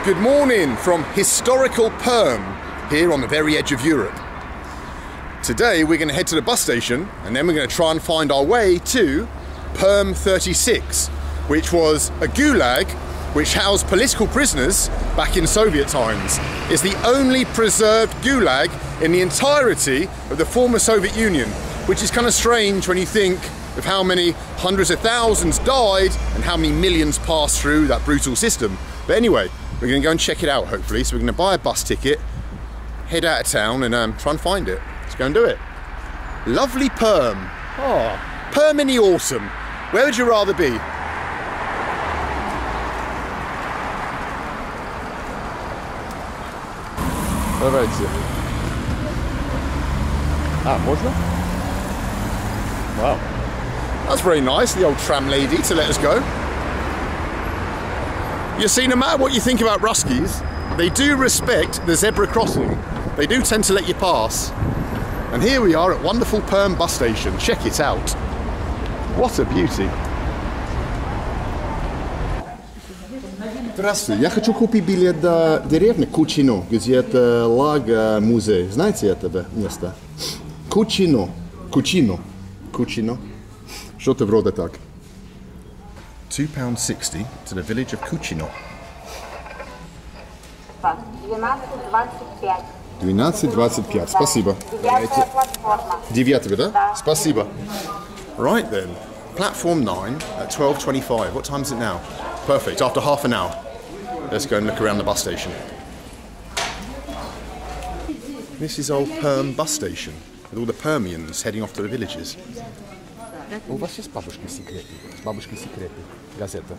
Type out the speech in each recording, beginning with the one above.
Good morning from historical Perm, here on the very edge of Europe. Today we're going to head to the bus station and then we're going to try and find our way to Perm 36, which was a gulag which housed political prisoners back in Soviet times. It's the only preserved gulag in the entirety of the former Soviet Union, which is kind of strange when you think of how many hundreds of thousands died and how many millions passed through that brutal system. But anyway, we're going to go and check it out, hopefully. So we're going to buy a bus ticket, head out of town and try and find it. Let's go and do it. Lovely Perm. Oh, Perm in the autumn. Where would you rather be? Давайте. Можно? Wow. That's very nice, the old tram lady to let us go. You see, no matter what you think about Ruskies, they do respect the zebra crossing. They do tend to let you pass. And here we are at wonderful Perm bus station. Check it out. What a beauty. Здравствуйте, я хочу купить билет до деревни Kutchino, где это лаг музей. Знаете это место? Kutchino. Что-то вроде так. £2.60 to the village of Kutchino. 12:25. Спасибо. Девятая, да? Спасибо. Right then. Platform 9 at 12:25. What time is it now? Perfect. After half an hour. Let's go and look around the bus station. This is old Perm bus station with all the Permians heading off to the villages. У вас есть бабушки секреты? Бабушки секреты. Газета.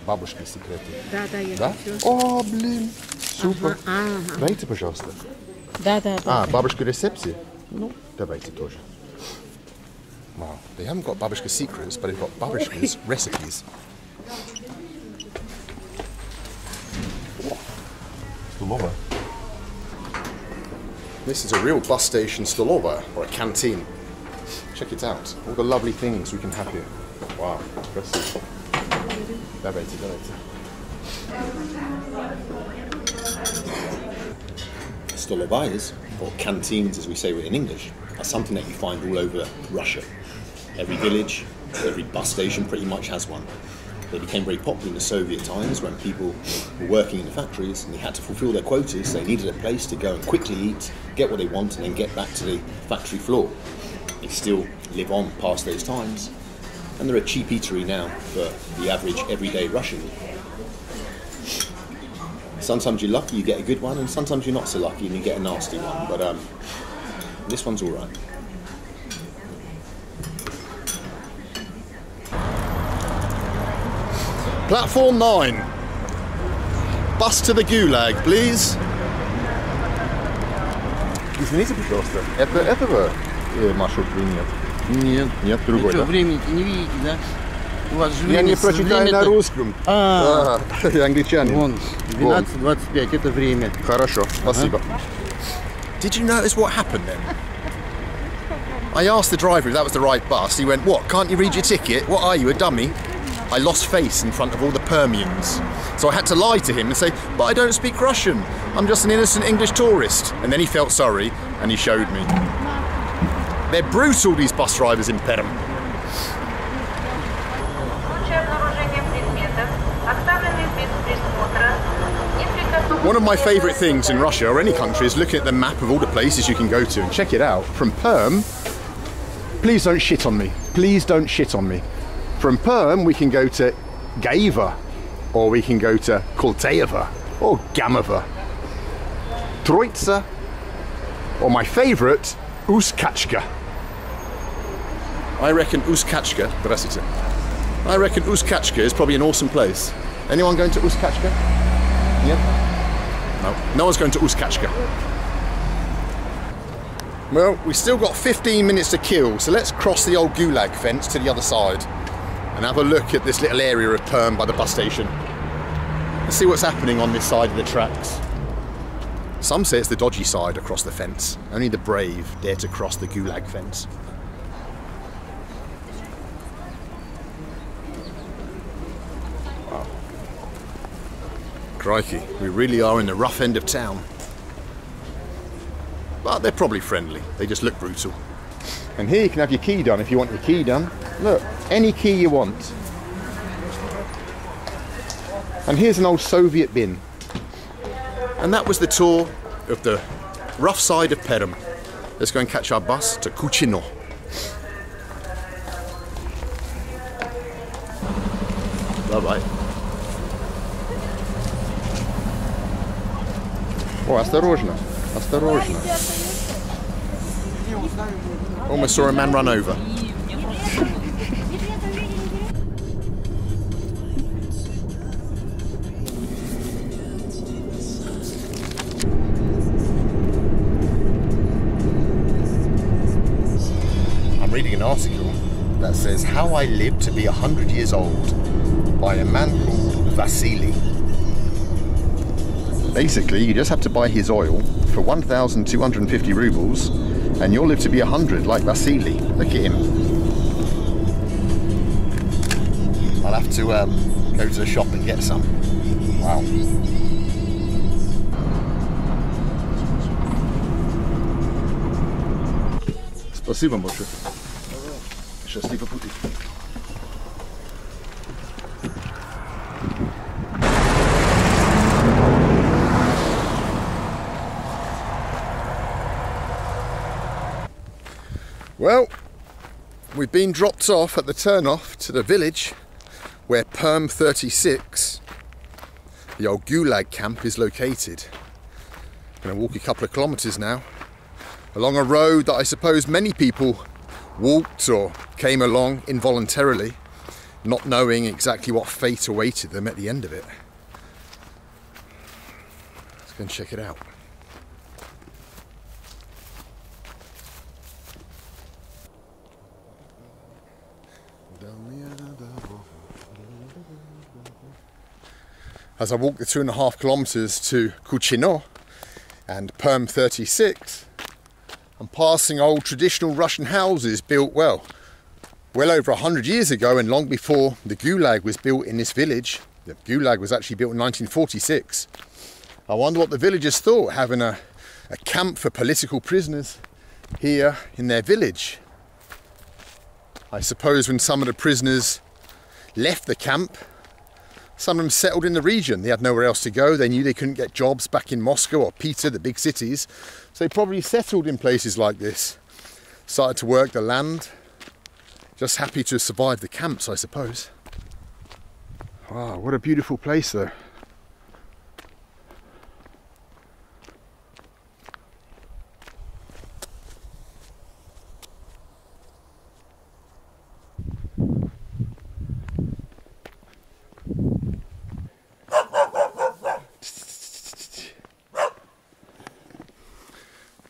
Бабушки секреты. Да, я хочу. О, блин. Супер. Дайте, пожалуйста. Да. Бабушка рецепции? Ну, давайте тоже. Wow. They haven't got babushka secrets, but they've got babushka's recipes. Stolova. This is a real bus station stolova, or a canteen. Check it out. All the lovely things we can have here. Wow. Impressive. Давайте. Stolovayas, or canteens as we say in English, are something that you find all over Russia. Every village, every bus station pretty much has one. They became very popular in the Soviet times when people were working in the factories and they had to fulfill their quotas. They needed a place to go and quickly eat, get what they want, and then get back to the factory floor. They still live on past those times, and they're a cheap eatery now for the average everyday Russian. Sometimes you're lucky, you get a good one, and sometimes you're not so lucky and you get a nasty one. But this one's all right. Platform 9. Bus to the Gulag, please. Извините, пожалуйста, это этого маршрут или нет? Нет, другой, да? Времени-то не видите, да? У вас же я не прочитаю на русском. Я англичанин. Вон, 12:25, это время. Хорошо, спасибо. Did you notice what happened then? I asked the driver if that was the right bus. He went, what, can't you read your ticket? What are you, a dummy? I lost face in front of all the Permians. So I had to lie to him and say, but I don't speak Russian. I'm just an innocent English tourist. And then he felt sorry and he showed me. They're brutal, these bus drivers in Perm. One of my favourite things in Russia or any country is looking at the map of all the places you can go to and check it out. From Perm, please don't shit on me. Please don't shit on me. From Perm we can go to Gaiva, or we can go to Koltayeva, or Gamova, Troitsa, or my favourite, Uskachka. I reckon Uskachka is probably an awesome place. Anyone going to Uskachka? Yeah? No one's going to Uskachka. Well, we've still got 15 minutes to kill, so let's cross the old Gulag fence to the other side and have a look at this little area of Perm by the bus station. Let's see what's happening on this side of the tracks. Some say it's the dodgy side across the fence. Only the brave dare to cross the Gulag fence. Crikey, we really are in the rough end of town. But they're probably friendly, they just look brutal. And here you can have your key done if you want your key done. Look, any key you want. And here's an old Soviet bin. And that was the tour of the rough side of Perm. Let's go and catch our bus to Kutchino. Bye-bye. О, осторожно, осторожно. Almost saw a man run over. I'm reading an article that says How I Lived to be 100 Years Old by a man called Vasily. Basically, you just have to buy his oil for 1,250 rubles and you'll live to be 100 like Vasily. Look at him. I'll have to go to the shop and get some. Wow. Спасибо большое. Счастливо пути. Well, we've been dropped off at the turn-off to the village where Perm 36, the old Gulag camp, is located. I'm going to walk a couple of kilometres now along a road that I suppose many people walked or came along involuntarily, not knowing exactly what fate awaited them at the end of it. Let's go and check it out. As I walk the 2.5 kilometres to Kutchino and Perm 36, I'm passing old traditional Russian houses built well over 100 years ago, and long before the Gulag was built in this village. The Gulag was actually built in 1946. I wonder what the villagers thought, having a camp for political prisoners here in their village. I suppose when some of the prisoners left the camp, some of them settled in the region. They had nowhere else to go. They knew they couldn't get jobs back in Moscow or Peter, the big cities. So they probably settled in places like this. Started to work the land. Just happy to survive the camps, I suppose. Wow, what a beautiful place though.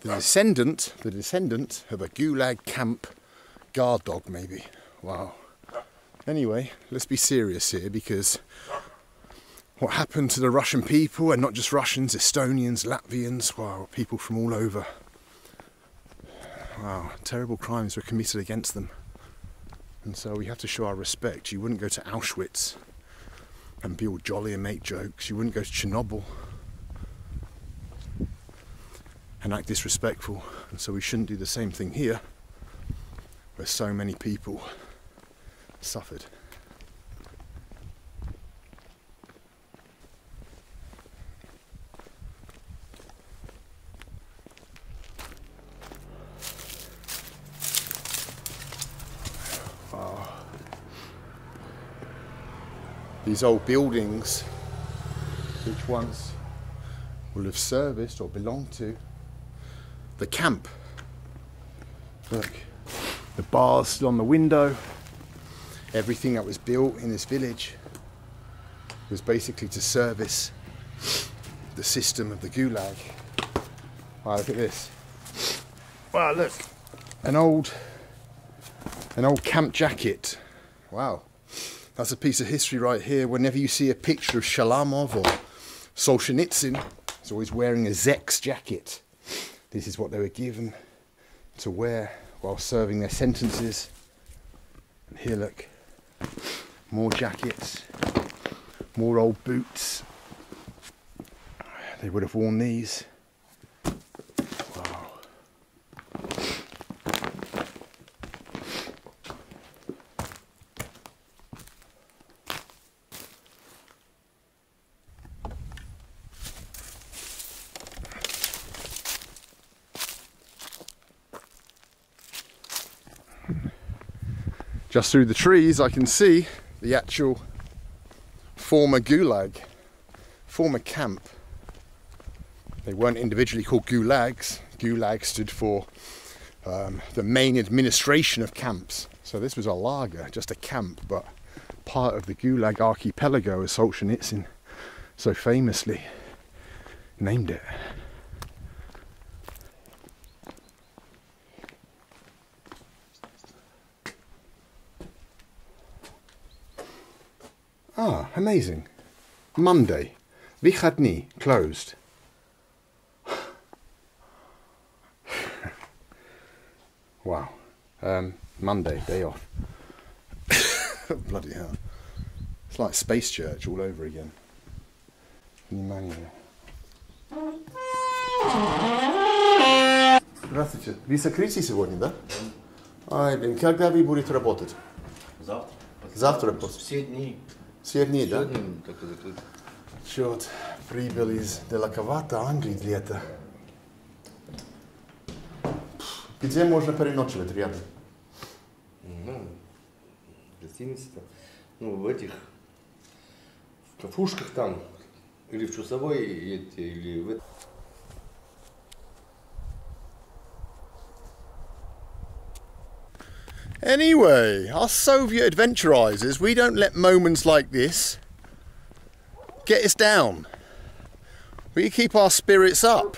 The descendant of a Gulag camp guard dog, maybe. Wow. Anyway, let's be serious here, because what happened to the Russian people, and not just Russians, Estonians, Latvians, wow, people from all over. Wow, terrible crimes were committed against them. And so we have to show our respect. You wouldn't go to Auschwitz and be all jolly and make jokes. You wouldn't go to Chernobyl and act disrespectful, and so we shouldn't do the same thing here, where so many people suffered. Oh. These old buildings, which once will have serviced or belonged to the camp. Look, the bars still on the window. Everything that was built in this village was basically to service the system of the Gulag. Wow, look at this. Wow, look, an old camp jacket. Wow, that's a piece of history right here. Whenever you see a picture of Shalamov or Solzhenitsyn, he's always wearing a Zek's jacket. This is what they were given to wear while serving their sentences. And here, look, more jackets, more old boots. they would have worn these. Wow. Just through the trees I can see the actual former Gulag, former camp. They weren't individually called Gulags. Gulag stood for the main administration of camps. So this was a lager, just a camp, but part of the Gulag archipelago, as Solzhenitsyn so famously named it. Ah, amazing. Monday. Vychadny, closed. Wow. Monday, day off. Bloody hell. It's like Space Church all over again. Внимание. Здравствуйте. Вы закрыты сегодня, да? Ай, блин, когда вы будете работать? Завтра. Завтра после. Все дни. Все дни, да? Все дни только закрыты. Черт, прибыл из Делаковата, Англии где-то. Где можно переночевать рядом? Ну, гостиница-то. Ну, в этих, в кафушках там, или в Чусовой, или в... Anyway, us Soviet adventurisers, we don't let moments like this get us down. We keep our spirits up.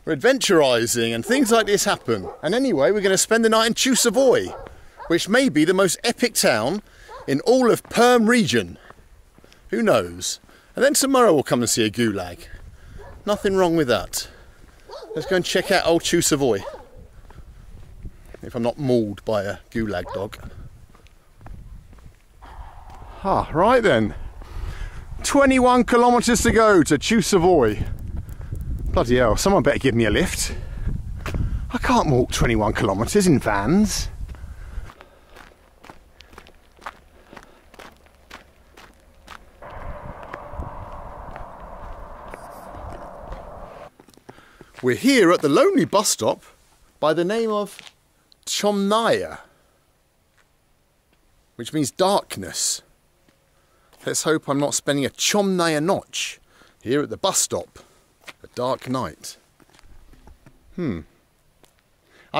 We're adventurising and things like this happen. And anyway, we're going to spend the night in Chusavoy, which may be the most epic town in all of Perm region. Who knows? And then tomorrow we'll come and see a Gulag. Nothing wrong with that. Let's go and check out old Chusavoy. If I'm not mauled by a Gulag dog. Ah, right then. 21 kilometres to go to Chusavoy. Bloody hell, someone better give me a lift. I can't walk 21 kilometres in vans. We're here at the lonely bus stop by the name of Chomnaya, which means darkness. Let's hope I'm not spending a Chomnaya notch here at the bus stop. A dark night. I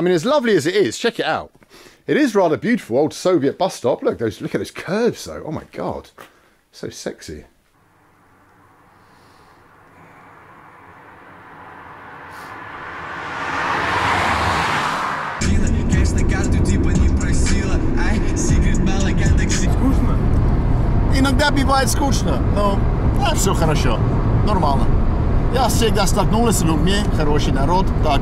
mean, as lovely as it is, check it out. It is rather beautiful, old Soviet bus stop. Look at those curves though. Oh my God, so sexy. Иногда бывает скучно, но все хорошо, нормально. Я всегда столкнулся с людьми, хороший народ, так,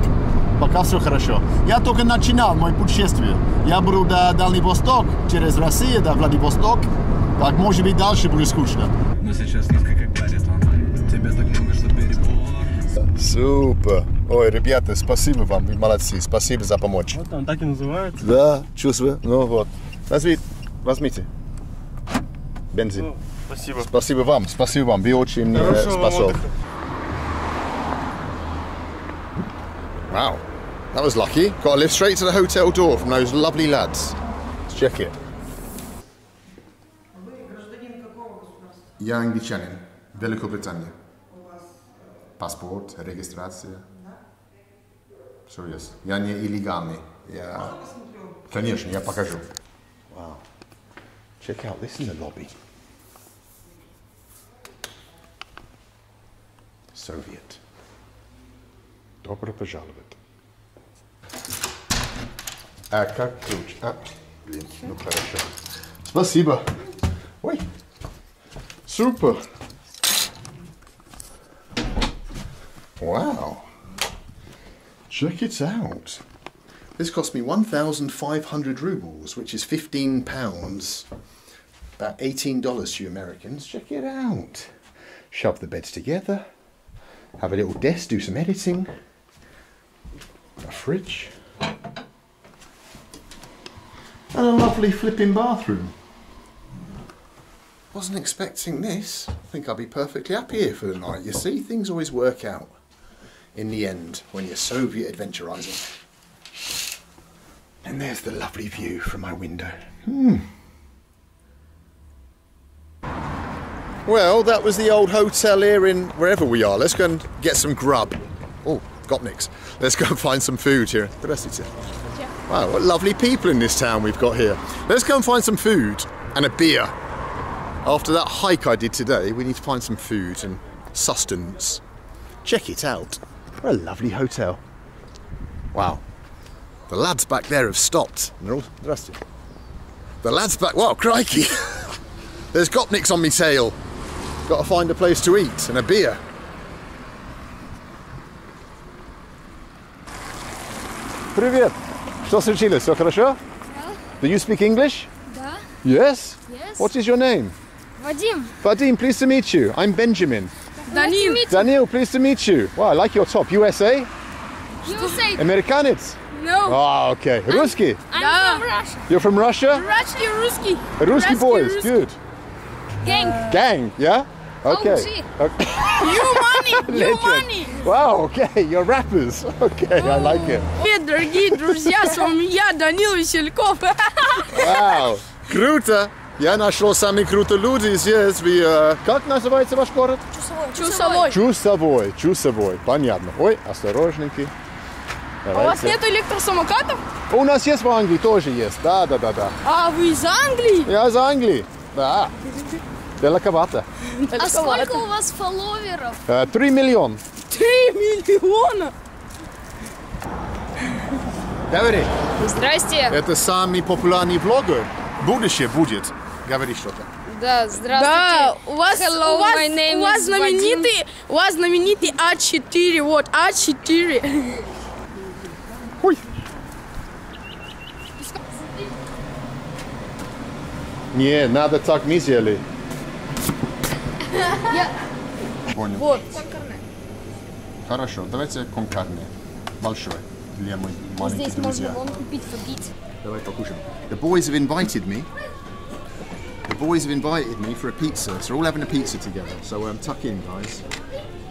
пока все хорошо. Я только начинал мое путешествие. Я буду до Дальний Восток, через Россию до Владивосток, так, может быть, дальше будет скучно. Но сейчас несколько парит ломали. Тебя так много, что перебор. Супер. Ой, ребята, спасибо вам, вы молодцы, спасибо за помощь. Вот он так и называется. Да, чувствую. Ну вот. Возьмите. Бензин. Спасибо. Спасибо вам, вы очень способны. Wow, that was lucky. Got a lift straight to the hotel door from those lovely lads. Let's check it. Я англичанин, Великобритания. Паспорт, регистрация. Все есть. Я не иллегальный. Конечно, я покажу. Wow. Check out this in the lobby. Soviet. Добро пожаловать. А как ключ? Блин, ну хорошо. Спасибо. Ой. Супер. Wow. Check it out. This cost me 1,500 rubles, which is £15, about $18 to you Americans. Check it out. Shove the beds together. Have a little desk, do some editing. A fridge. And a lovely flipping bathroom. Wasn't expecting this. I think I'll be perfectly happy here for the night. You see, things always work out in the end when you're Soviet adventurising. And there's the lovely view from my window. Well, that was the old hotel here in wherever we are. Let's go and get some grub. Oh, Gopniks. Let's go and find some food here. Wow, what lovely people in this town we've got here. Let's go and find some food and a beer. After that hike I did today, we need to find some food and sustenance. Check it out. What a lovely hotel. Wow. The lads back there have stopped. And they're all dressed. The lads back, wow, crikey. There's Gopniks on me tail. Got to find a place to eat and a beer. Привет. Что случилось? Все хорошо? Do you speak English? Да. Yes? Yes. What is your name? Vadim. Vadim, pleased to meet you. I'm Benjamin. Danil. Daniel, pleased to meet you. Wow, I like your top. USA? You say Amerikanец? no. Ah, okay. Русский? I'm from Russia. You're from Russia? Russian, Ruski. Русский boys, good. Gang. Gang, yeah? Okay. OG. Okay. You money. You Legend. money. Wow, okay, you're rappers. Okay, I like it. Привет, дорогие друзья, с вами я, Данил Весельков. Wow, круто. Я нашел самые крутые люди здесь. Как называется ваш город? Чусовой. Чусовой, Чусовой. Понятно. Ой, осторожненький. У вас нет электросамокатов? У нас есть в Англии, тоже есть. Да. А вы из Англии? Я из Англии. Да. Далековато. А сколько у вас фолловеров? 3 миллиона. 3 миллиона? Говори. Здрасте. Это самый популярный блогер. Будущее будет. Говори что-то. Да, здравствуйте. Да, у вас знаменитый А4, вот А4. Ой. Не, надо так не сделали. Понял. Вот. Хорошо, давайте кон карне. Большой. Для моих маленьких друзей. купить, попить. Давай покушаем. The boys have invited me. The boys have invited me for a pizza. So we're all having a pizza together. So tuck in, guys.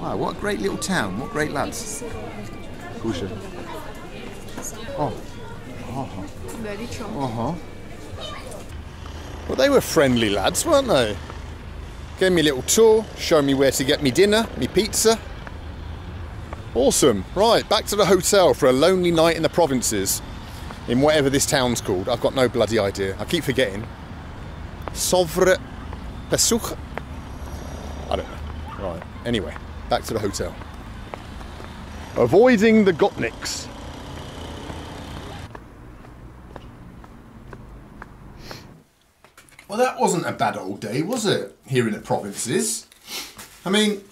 Wow, what a great little town. What great lads. Кушай. Oh. Uh-huh. Well, they were friendly lads, weren't they? Gave me a little tour, showed me where to get me dinner, me pizza. Awesome. Right, back to the hotel for a lonely night in the provinces. In whatever this town's called. I've got no bloody idea. I keep forgetting. Sovre Pesuch? I don't know. Right, anyway, back to the hotel. Avoiding the Gopniks. Well, that wasn't a bad old day, was it? Here in the provinces. I mean,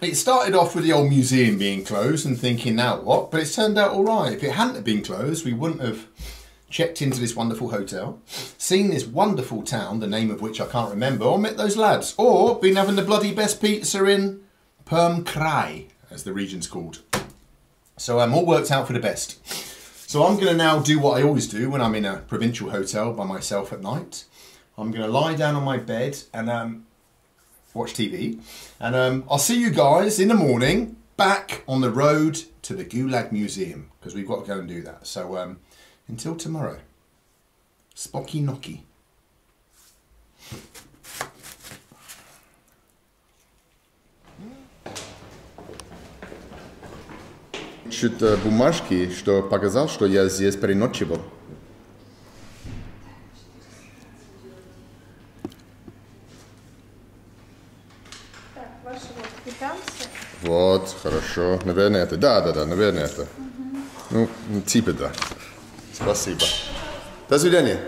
it started off with the old museum being closed and thinking, now what? But it's turned out all right. If it hadn't have been closed, we wouldn't have checked into this wonderful hotel, seen this wonderful town, the name of which I can't remember, or met those lads, or been having the bloody best pizza in Perm, as the region's called. So all worked out for the best. So I'm going to now do what I always do when I'm in a provincial hotel by myself at night. I'm going to lie down on my bed and watch TV. And I'll see you guys in the morning back on the road to the Gulag Museum, because we've got to go and do that. So until tomorrow, Spocky Nocky. Насчет бумажки, что показал, что я здесь переночевал. Вот, хорошо. Наверное, это. Да, наверное, это. Ну, типа да. Спасибо. До свидания.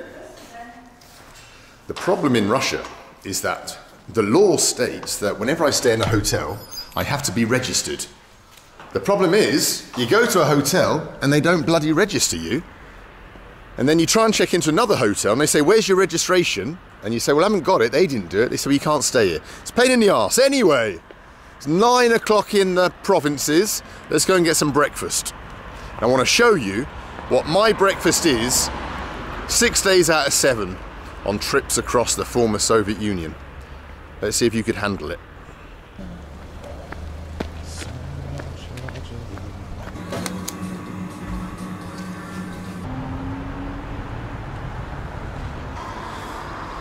The problem in Russia is that the law states that whenever I stay in a hotel, I have to be registered. The problem is, you go to a hotel and they don't bloody register you. And then you try and check into another hotel and they say, where's your registration? And you say, well, I haven't got it. They didn't do it. They say, well, you can't stay here. It's a pain in the arse. Anyway, It's 9 o'clock in the provinces. Let's go and get some breakfast. I want to show you what my breakfast is 6 days out of 7 on trips across the former Soviet Union. Let's see if you could handle it.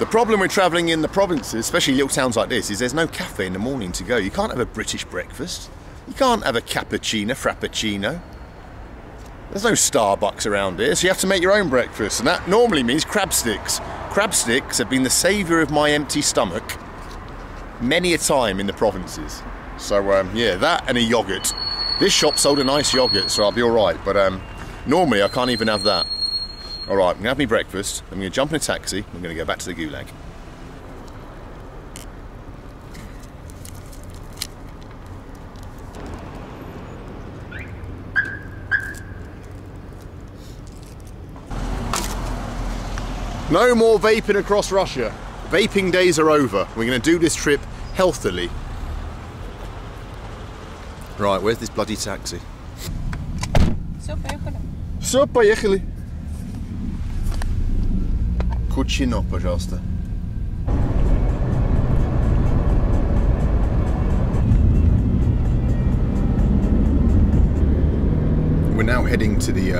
The problem with travelling in the provinces, especially little towns like this, is there's no cafe in the morning to go. You can't have a British breakfast. You can't have a cappuccino, frappuccino. There's no Starbucks around here, so you have to make your own breakfast, and that normally means crab sticks. Crab sticks have been the saviour of my empty stomach many a time in the provinces. So yeah, that and a yoghurt. This shop sold a nice yoghurt, so I'll be alright, but normally I can't even have that. Alright, I'm going to have my breakfast, I'm going to jump in a taxi, I'm going to go back to the Gulag. No more vaping across Russia. Vaping days are over. We're going to do this trip healthily. Right, where's this bloody taxi? Все, поехали. Все, поехали. Kutchino, пожалуйста. We're now heading to the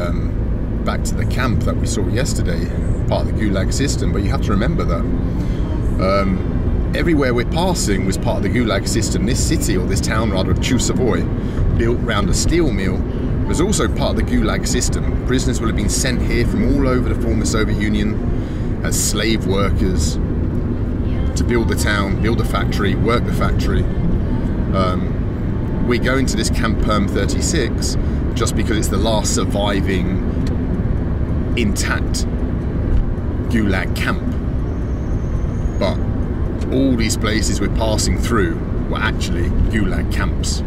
back to the camp that we saw yesterday, part of the Gulag system, but you have to remember that everywhere we're passing was part of the Gulag system. This city, or this town rather, of Chusavoy, built round a steel mill, was also part of the Gulag system. Prisoners will have been sent here from all over the former Soviet Union as slave workers to build the town, build the factory, work the factory. We're going to this camp Perm 36 just because it's the last surviving intact Gulag camp. But all these places we're passing through were actually Gulag camps.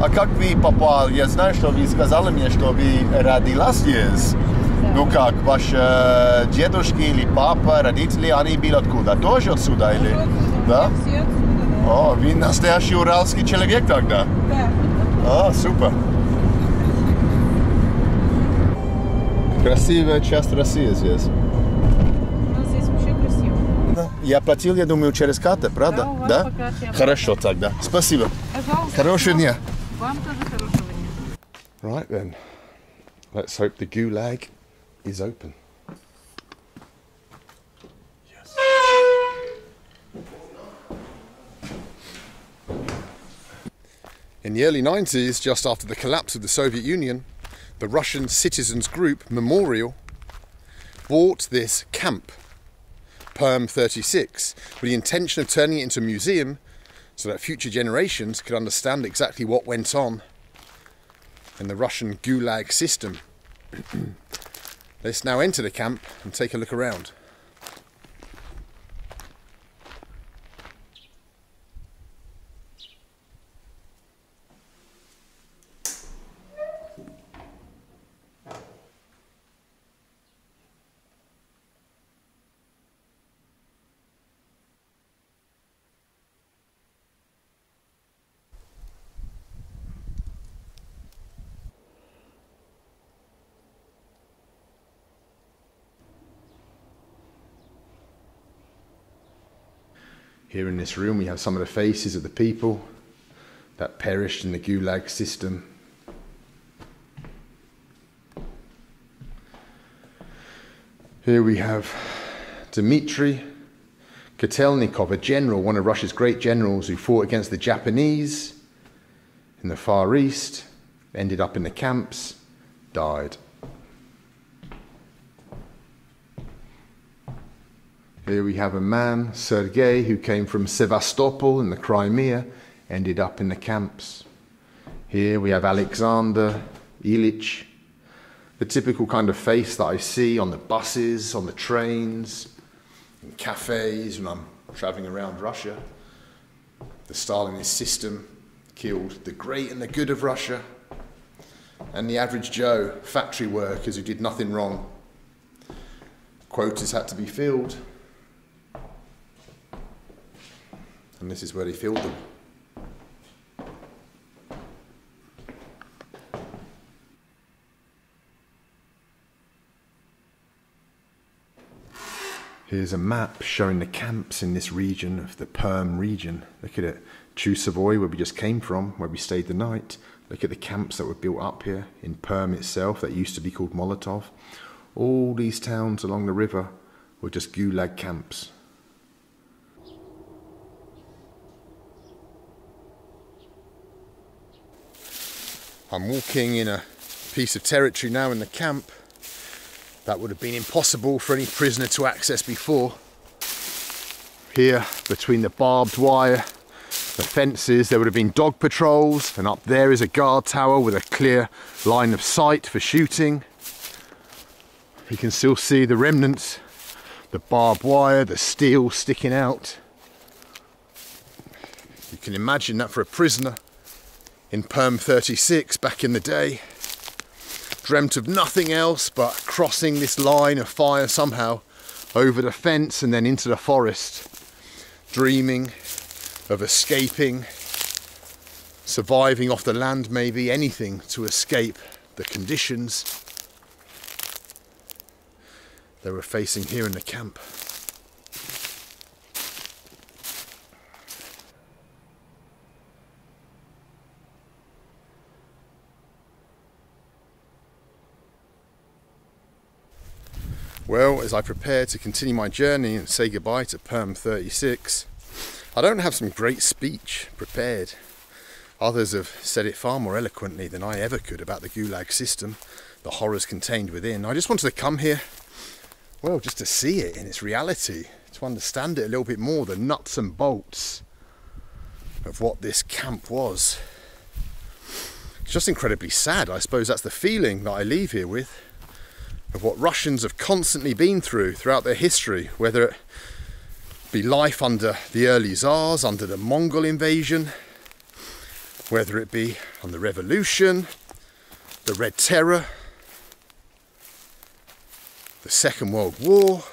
А как вы попал? Я знаю, что вы сказали мне, что вы родилась здесь. Ну как, ваши дедушки или папа, родители, они были откуда? Тоже отсюда или? Да? Все отсюда, да. О, вы настоящий уральский человек тогда? Да. А, супер. Красивая часть России здесь. У нас здесь вообще красиво. Да. Я платил, я думаю, через карту, правда? Да, у вас Да? пока все. Хорошо тогда. Спасибо. Пожалуйста. Хорошего дня. Вам тоже хорошего дня. Right then, let's hope the Gulag is open. Yes. In the early 90s, just after the collapse of the Soviet Union, the Russian citizens group Memorial bought this camp, Perm 36, with the intention of turning it into a museum so that future generations could understand exactly what went on in the Russian Gulag system. Let's now enter the camp and take a look around. Here in this room we have some of the faces of the people that perished in the Gulag system. Here we have Dmitry Kotelnikov, a general, one of Russia's great generals who fought against the Japanese in the Far East, ended up in the camps, died. Here we have a man, Sergei, who came from Sevastopol in the Crimea, ended up in the camps. Here we have Alexander Ilyich, the typical kind of face that I see on the buses, on the trains, in cafes when I'm traveling around Russia. The Stalinist system killed the great and the good of Russia, and the average Joe, factory workers who did nothing wrong. Quotas had to be filled. And this is where they filled them. Here's a map showing the camps in this region of the Perm region. Look at it. Chusavoy, where we just came from, where we stayed the night. Look at the camps that were built up here in Perm itself, that used to be called Molotov. All these towns along the river were just Gulag camps. I'm walking in a piece of territory now in the camp that would have been impossible for any prisoner to access before. Here, between the barbed wire, the fences, there would have been dog patrols, and up there is a guard tower with a clear line of sight for shooting. You can still see the remnants, the barbed wire, the steel sticking out. You can imagine that for a prisoner in Perm 36 back in the day. Dreamt of nothing else but crossing this line of fire somehow over the fence and then into the forest, dreaming of escaping, surviving off the land, maybe anything to escape the conditions they were facing here in the camp. Well, as I prepare to continue my journey and say goodbye to Perm 36, I don't have some great speech prepared. Others have said it far more eloquently than I ever could about the Gulag system, the horrors contained within. I just wanted to come here, well, just to see it in its reality, to understand it a little bit more, the nuts and bolts of what this camp was. It's just incredibly sad. I suppose that's the feeling that I leave here with, of what Russians have constantly been through throughout their history, whether it be life under the early Tsars, under the Mongol invasion, whether it be on the revolution, the Red Terror, the Second World War,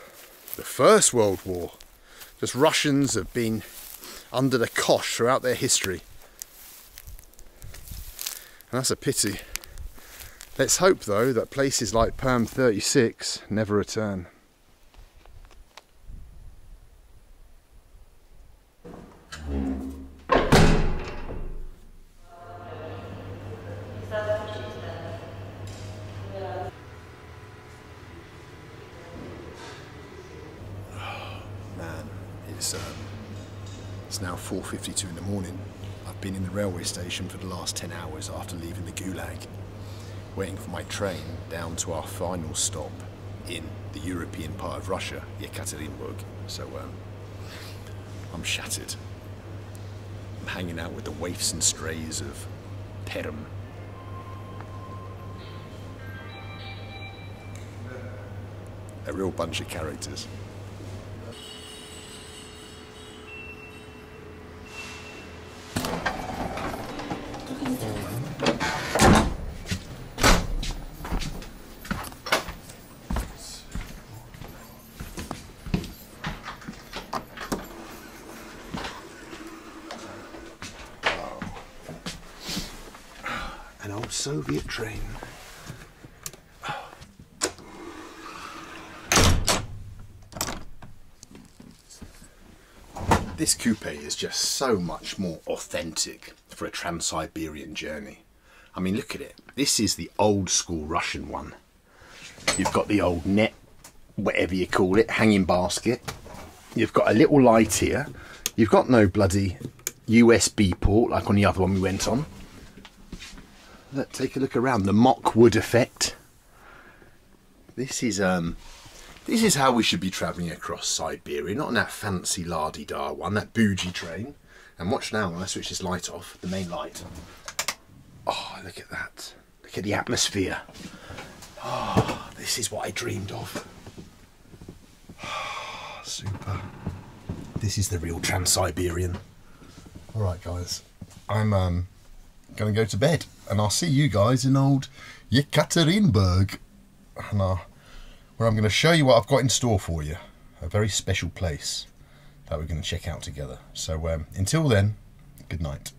the First World War. Just Russians have been under the cosh throughout their history. And that's a pity. Let's hope, though, that places like Perm 36 never return. It's now 4:52 in the morning. I've been in the railway station for the last 10 hours after leaving the Gulag, waiting for my train down to our final stop in the European part of Russia, Yekaterinburg. So I'm shattered. I'm hanging out with the waifs and strays of Perm. A real bunch of characters. An old Soviet train. This coupe is just so much more authentic for a Trans-Siberian journey. I mean, look at it. This is the old school Russian one. You've got the old net, whatever you call it, hanging basket. You've got a little light here. You've got no bloody USB port like on the other one we went on. Look, take a look around. The mock wood effect. This is how we should be travelling across Siberia, not on that fancy la-di-da one, that bougie train. And watch now when I switch this light off, the main light. Oh, look at that. Look at the atmosphere. Oh, this is what I dreamed of. Oh, super. This is the real Trans-Siberian. Alright guys, I'm going to go to bed. And I'll see you guys in old Yekaterinburg. And where I'm going to show you what I've got in store for you. A very special place. that we're going to check out together. So until then, good night.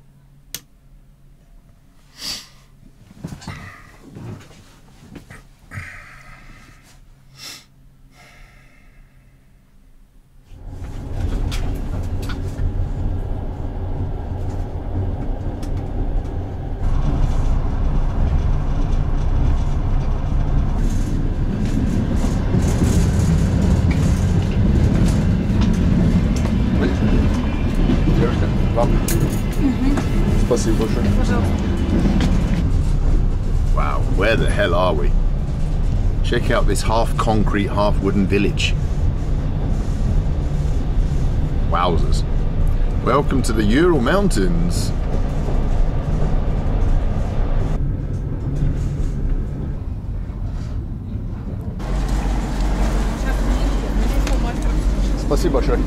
Wow, where the hell are we? Check out this half concrete, half wooden village. Wowzers. Welcome to the Ural Mountains. Спасибо большое.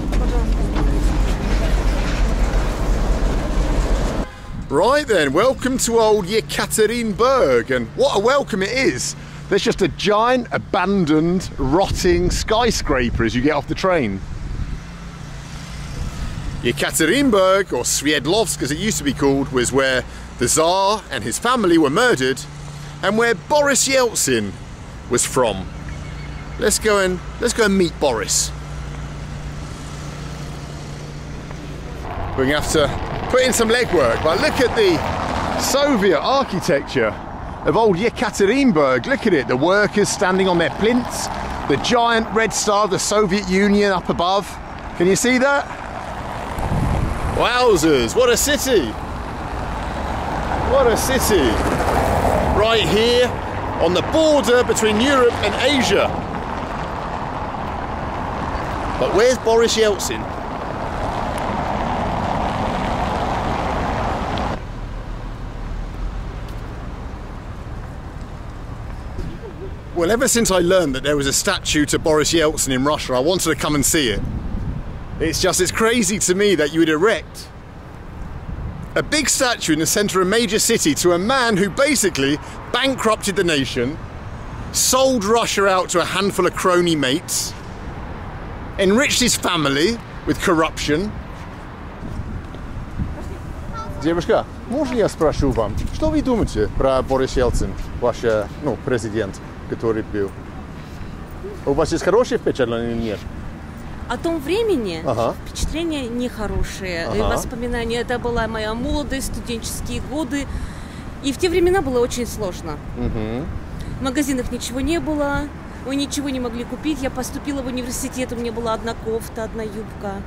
Right then, welcome to old Yekaterinburg, and what a welcome it is. There's just a giant, abandoned, rotting skyscraper as you get off the train. Yekaterinburg, or Svierdlovsk as it used to be called, was where the Tsar and his family were murdered, and where Boris Yeltsin was from. Let's go and meet Boris. We're gonna have to put in some legwork, but look at the Soviet architecture of old Yekaterinburg. Look at it, the workers standing on their plinths, the giant red star of the Soviet Union up above. Can you see that? Wowzers, what a city! What a city! Right here on the border between Europe and Asia. But where's Boris Yeltsin? Well, ever since I learned that there was a statue to Boris Yeltsin in Russia, I wanted to come and see it. It's crazy to me that you would erect a big statue in the centre of a major city to a man who basically bankrupted the nation, sold Russia out to a handful of crony mates, enriched his family with corruption. Девушка, можно я спрошу вам, что вы думаете про Борис Ельцин, ваш, президент, который был? У вас есть хорошее впечатление или нет? О том времени впечатления нехорошие. Воспоминания, это была моя молодость, студенческие годы. И в те времена было очень сложно. В магазинах ничего не было, мы ничего не могли купить. Я поступила в университет, у меня была одна кофта, одна юбка.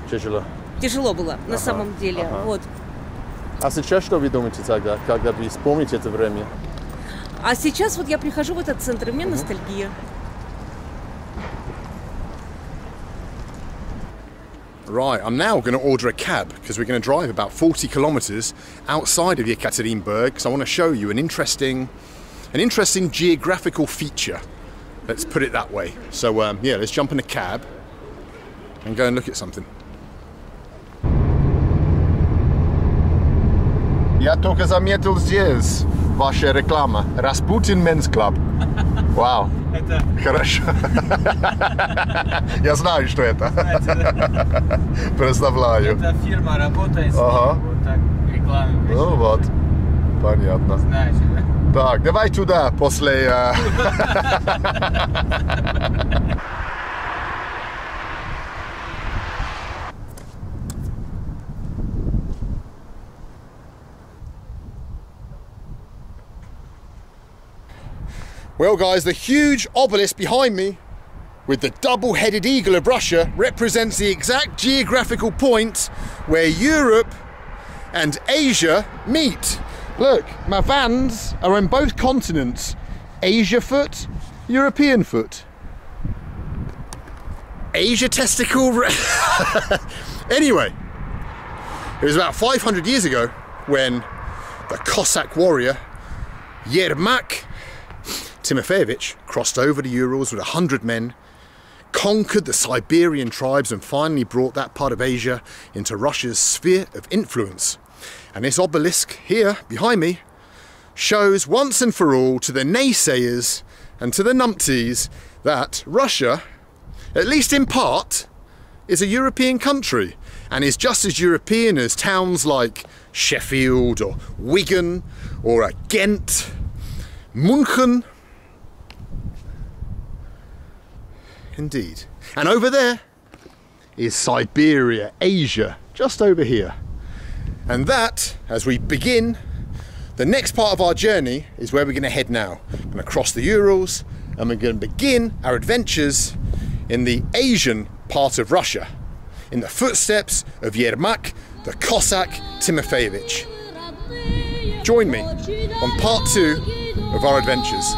Тяжело? Тяжело было, на самом деле. Вот. А сейчас что вы думаете тогда, когда вы вспомните это время? А сейчас вот я прихожу в этот центр, и у меня ностальгия. Right, I'm now going to order a cab because we're going to drive about 40 kilometers outside of Yekaterinburg because I want to show you an interesting geographical feature. Let's put it that way. So yeah, let's jump in a cab and go and look at something. Я только заметил здесь ваша реклама. Rassputin Men's Club. Вау. Это... Хорошо. Я знаю, что это. Представляю. Эта фирма работает с ним, вот так рекламу. Ну вот, понятно. Знаете, да? Так, давай туда после... Well guys, the huge obelisk behind me with the double-headed eagle of Russia represents the exact geographical point where Europe and Asia meet. Look, my vans are on both continents. Asia foot, European foot. Asia testicle. Anyway, it was about 500 years ago when the Cossack warrior Yermak Timofeyevich crossed over the Urals with 100 men, conquered the Siberian tribes and finally brought that part of Asia into Russia's sphere of influence. And this obelisk here behind me shows once and for all to the naysayers and to the numpties that Russia, at least in part, is a European country and is just as European as towns like Sheffield or Wigan or Ghent, München. Indeed. And over there is Siberia, Asia, just over here. And that, as we begin, the next part of our journey is where we're going to head now. We're going to cross the Urals and we're going to begin our adventures in the Asian part of Russia, in the footsteps of Yermak, the Cossack Timofeyevich. Join me on part 2 of our adventures.